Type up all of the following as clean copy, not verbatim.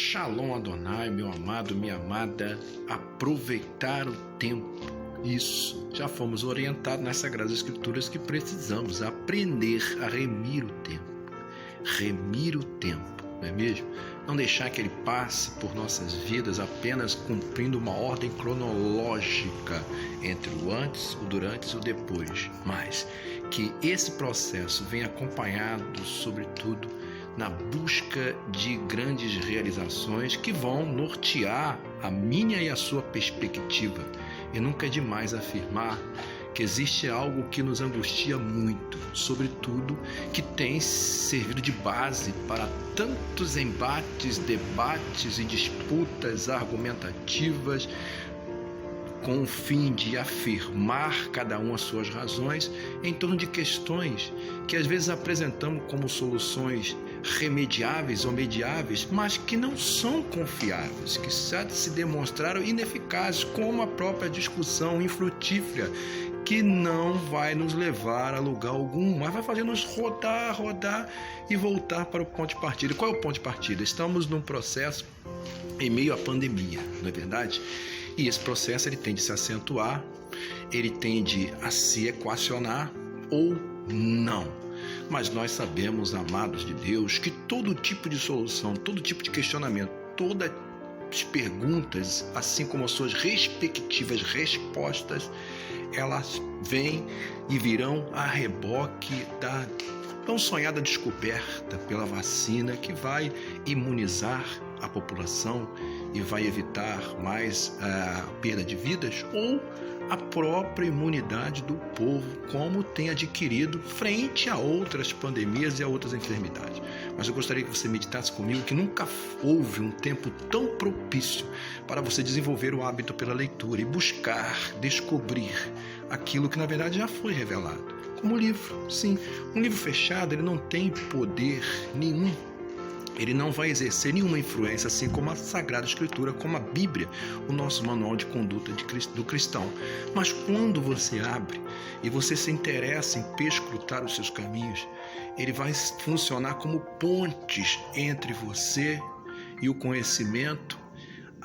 Shalom Adonai, meu amado, minha amada, aproveitar o tempo. Isso, já fomos orientados nas Sagradas Escrituras que precisamos aprender a remir o tempo. Remir o tempo, não é mesmo? Não deixar que ele passe por nossas vidas apenas cumprindo uma ordem cronológica entre o antes, o durante e o depois, mas que esse processo venha acompanhado, sobretudo, na busca de grandes realizações que vão nortear a minha e a sua perspectiva. E nunca é demais afirmar que existe algo que nos angustia muito, sobretudo que tem servido de base para tantos embates, debates e disputas argumentativas com o fim de afirmar cada um as suas razões em torno de questões que às vezes apresentamos como soluções remediáveis ou mediáveis, mas que não são confiáveis, que já se demonstraram ineficazes, como a própria discussão infrutífera, que não vai nos levar a lugar algum, mas vai fazer-nos rodar e voltar para o ponto de partida. Qual é o ponto de partida? Estamos num processo em meio à pandemia, não é verdade? E esse processo ele tende a se acentuar, ele tende a se equacionar ou não. Mas nós sabemos, amados de Deus, que todo tipo de solução, todo tipo de questionamento, todas as perguntas, assim como as suas respectivas respostas, elas vêm e virão a reboque da tão sonhada descoberta pela vacina que vai imunizar a população e vai evitar mais a perda de vidas, ou a própria imunidade do povo, como tem adquirido frente a outras pandemias e a outras enfermidades. Mas eu gostaria que você meditasse comigo que nunca houve um tempo tão propício para você desenvolver o hábito pela leitura e buscar descobrir aquilo que na verdade já foi revelado. Como o livro, sim, um livro fechado ele não tem poder nenhum. Ele não vai exercer nenhuma influência, assim como a Sagrada Escritura, como a Bíblia, o nosso manual de conduta do cristão. Mas quando você abre e você se interessa em perscrutar os seus caminhos, ele vai funcionar como pontes entre você e o conhecimento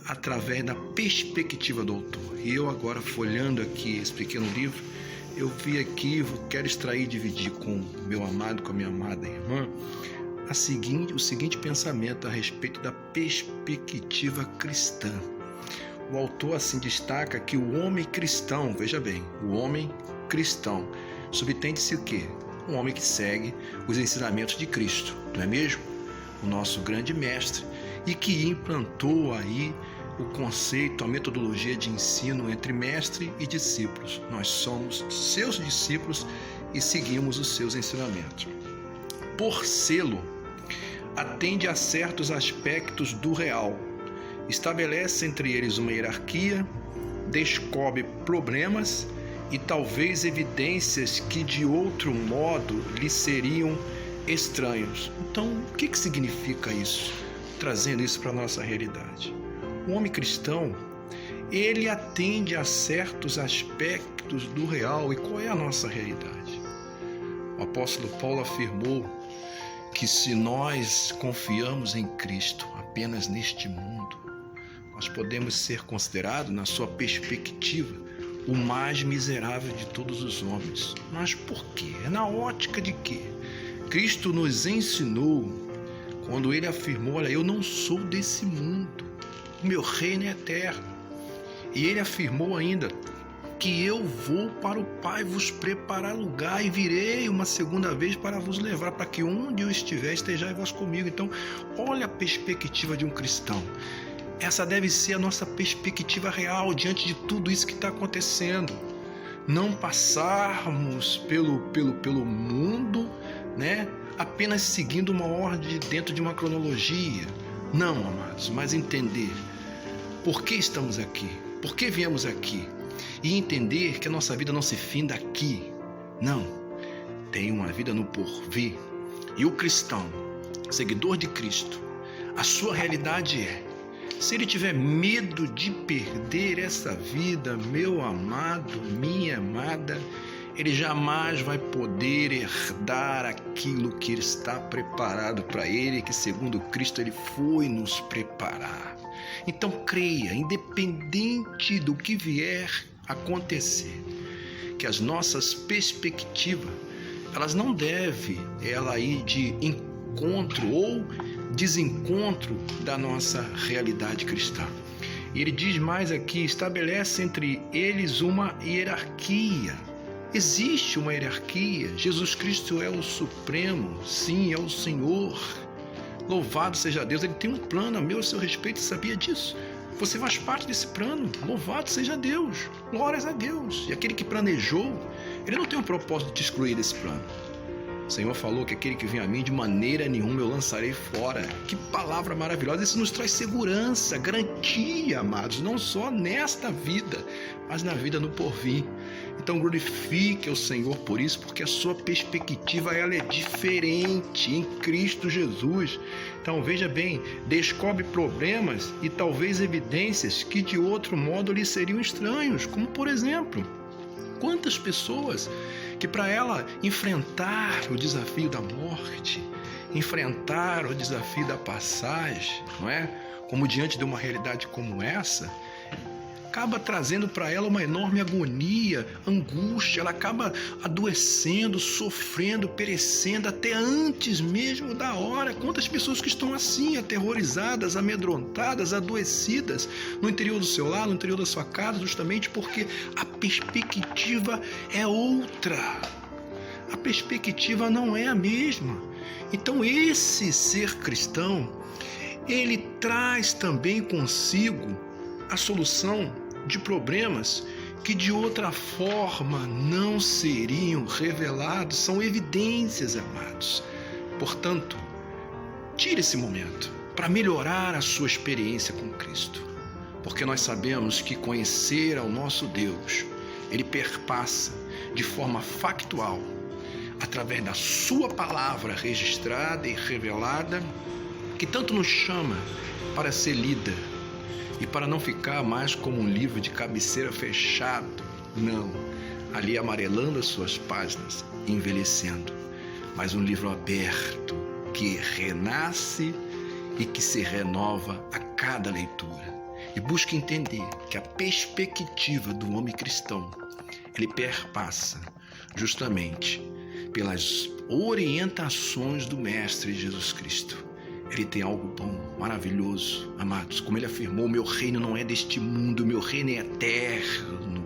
através da perspectiva do autor. E eu agora, folhando aqui esse pequeno livro, eu vi aqui, quero extrair e dividir com meu amado, com a minha amada irmã, o seguinte pensamento a respeito da perspectiva cristã. O autor assim destaca que o homem cristão, veja bem, o homem cristão, subtende-se o quê? Um homem que segue os ensinamentos de Cristo, não é mesmo? O nosso grande mestre, e que implantou aí o conceito, a metodologia de ensino entre mestre e discípulos. Nós somos seus discípulos e seguimos os seus ensinamentos. Por selo, atende a certos aspectos do real, estabelece entre eles uma hierarquia, descobre problemas e talvez evidências que de outro modo lhe seriam estranhos. Então, o que significa isso? Trazendo isso para a nossa realidade. O homem cristão, ele atende a certos aspectos do real. E qual é a nossa realidade? O apóstolo Paulo afirmou que se nós confiamos em Cristo apenas neste mundo, nós podemos ser considerados, na sua perspectiva, o mais miserável de todos os homens. Mas por quê? É na ótica de quê? Cristo nos ensinou, quando ele afirmou, olha, eu não sou desse mundo, o meu reino é eterno. E ele afirmou ainda que eu vou para o Pai vos preparar lugar e virei uma segunda vez para vos levar, para que onde eu estiver, estejais vós comigo. Então, olha a perspectiva de um cristão. Essa deve ser a nossa perspectiva real diante de tudo isso que está acontecendo. Não passarmos pelo mundo, né, apenas seguindo uma ordem dentro de uma cronologia. Não, amados, mas entender por que estamos aqui, por que viemos aqui. E entender que a nossa vida não se finda aqui. Não, tem uma vida no porvir. E o cristão, seguidor de Cristo, a sua realidade é, se ele tiver medo de perder essa vida, meu amado, minha amada, ele jamais vai poder herdar aquilo que está preparado para ele, que segundo Cristo ele foi nos preparar. Então creia, independente do que vier acontecer, que as nossas perspectivas, elas não devem ir de encontro ou desencontro da nossa realidade cristã. E ele diz mais aqui, estabelece entre eles uma hierarquia. Existe uma hierarquia. Jesus Cristo é o Supremo, sim, é o Senhor. Louvado seja Deus, ele tem um plano a meu a seu respeito, sabia disso? Você faz parte desse plano, louvado seja Deus, glórias a Deus. E aquele que planejou, ele não tem um propósito de te excluir desse plano. O Senhor falou que aquele que vem a mim, de maneira nenhuma eu lançarei fora. Que palavra maravilhosa! Isso nos traz segurança, garantia, amados, não só nesta vida, mas na vida no porvir. Então glorifique ao Senhor por isso, porque a sua perspectiva ela é diferente em Cristo Jesus. Então veja bem, descobre problemas e talvez evidências que de outro modo lhe seriam estranhos, como por exemplo, quantas pessoas que para ela enfrentar o desafio da morte, enfrentar o desafio da passagem, não é? Como diante de uma realidade como essa, acaba trazendo para ela uma enorme agonia, angústia, ela acaba adoecendo, sofrendo, perecendo até antes mesmo da hora. Quantas pessoas que estão assim, aterrorizadas, amedrontadas, adoecidas no interior do seu lar, no interior da sua casa, justamente porque a perspectiva é outra. A perspectiva não é a mesma. Então esse ser cristão, ele traz também consigo a solução de problemas que de outra forma não seriam revelados. São evidências, amados. Portanto, tire esse momento para melhorar a sua experiência com Cristo, porque nós sabemos que conhecer ao nosso Deus, ele perpassa de forma factual, através da sua palavra registrada e revelada, que tanto nos chama para ser lida e para não ficar mais como um livro de cabeceira fechado, não, ali amarelando as suas páginas, envelhecendo, mas um livro aberto, que renasce e que se renova a cada leitura. E busca entender que a perspectiva do homem cristão, ele perpassa justamente pelas orientações do Mestre Jesus Cristo. Ele tem algo bom, maravilhoso, amados. Como ele afirmou, meu reino não é deste mundo, meu reino é eterno.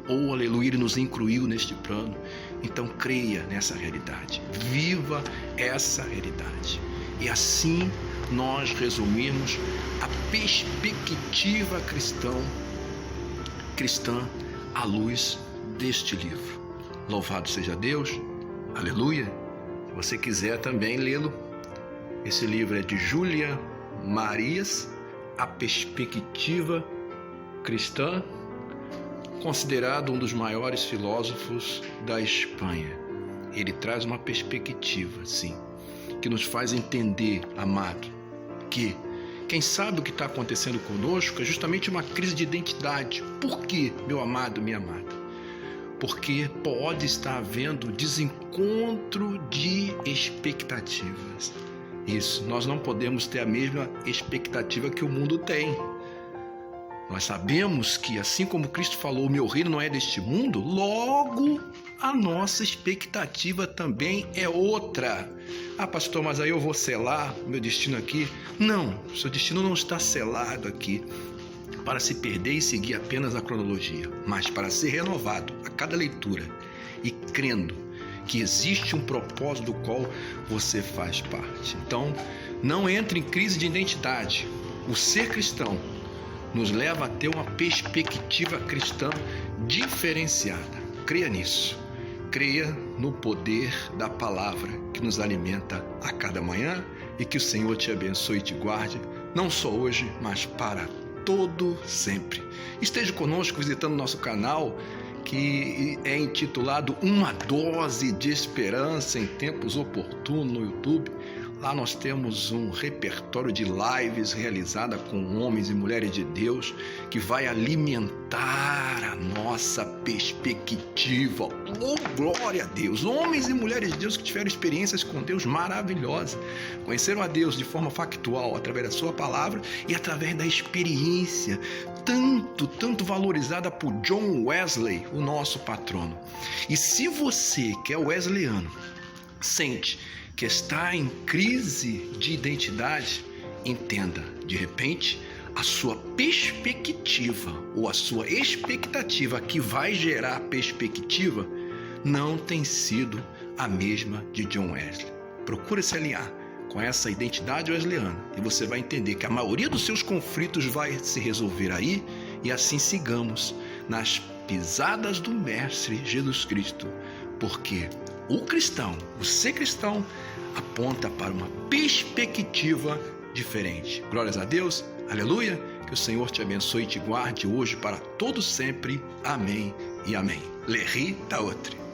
Oh, aleluia, ele nos incluiu neste plano. Então creia nessa realidade, viva essa realidade. E assim nós resumimos a perspectiva cristã à luz deste livro. Louvado seja Deus, aleluia. Se você quiser também lê-lo, esse livro é de Júlia Marias, A Perspectiva Cristã, considerado um dos maiores filósofos da Espanha. Ele traz uma perspectiva, sim, que nos faz entender, amado, que quem sabe o que está acontecendo conosco é justamente uma crise de identidade. Por quê, meu amado, minha amada? Porque pode estar havendo desencontro de expectativas. Isso, nós não podemos ter a mesma expectativa que o mundo tem. Nós sabemos que, assim como Cristo falou, meu reino não é deste mundo, logo a nossa expectativa também é outra. Ah, pastor, mas aí eu vou selar o meu destino aqui? Não, o seu destino não está selado aqui para se perder e seguir apenas a cronologia, mas para ser renovado a cada leitura e crendo que existe um propósito do qual você faz parte. Então, não entre em crise de identidade. O ser cristão nos leva a ter uma perspectiva cristã diferenciada. Creia nisso. Creia no poder da palavra que nos alimenta a cada manhã e que o Senhor te abençoe e te guarde, não só hoje, mas para todo sempre. Esteja conosco visitando nosso canal, que é intitulado Uma Dose de Esperança em Tempos Oportunos no YouTube. Lá nós temos um repertório de lives realizada com homens e mulheres de Deus que vai alimentar mudar a nossa perspectiva. Oh, glória a Deus! Homens e mulheres de Deus que tiveram experiências com Deus maravilhosas, conheceram a Deus de forma factual, através da sua palavra e através da experiência tanto valorizada por John Wesley, o nosso patrono. E se você, que é wesleyano, sente que está em crise de identidade, entenda, de repente, a sua perspectiva ou a sua expectativa que vai gerar perspectiva não tem sido a mesma de John Wesley. Procure se alinhar com essa identidade wesleyana e você vai entender que a maioria dos seus conflitos vai se resolver aí, e assim sigamos nas pisadas do Mestre Jesus Cristo, porque o cristão, o ser cristão, aponta para uma perspectiva diferente. Glórias a Deus, aleluia, que o Senhor te abençoe e te guarde hoje para todo sempre. Amém e amém. Leri Taotri.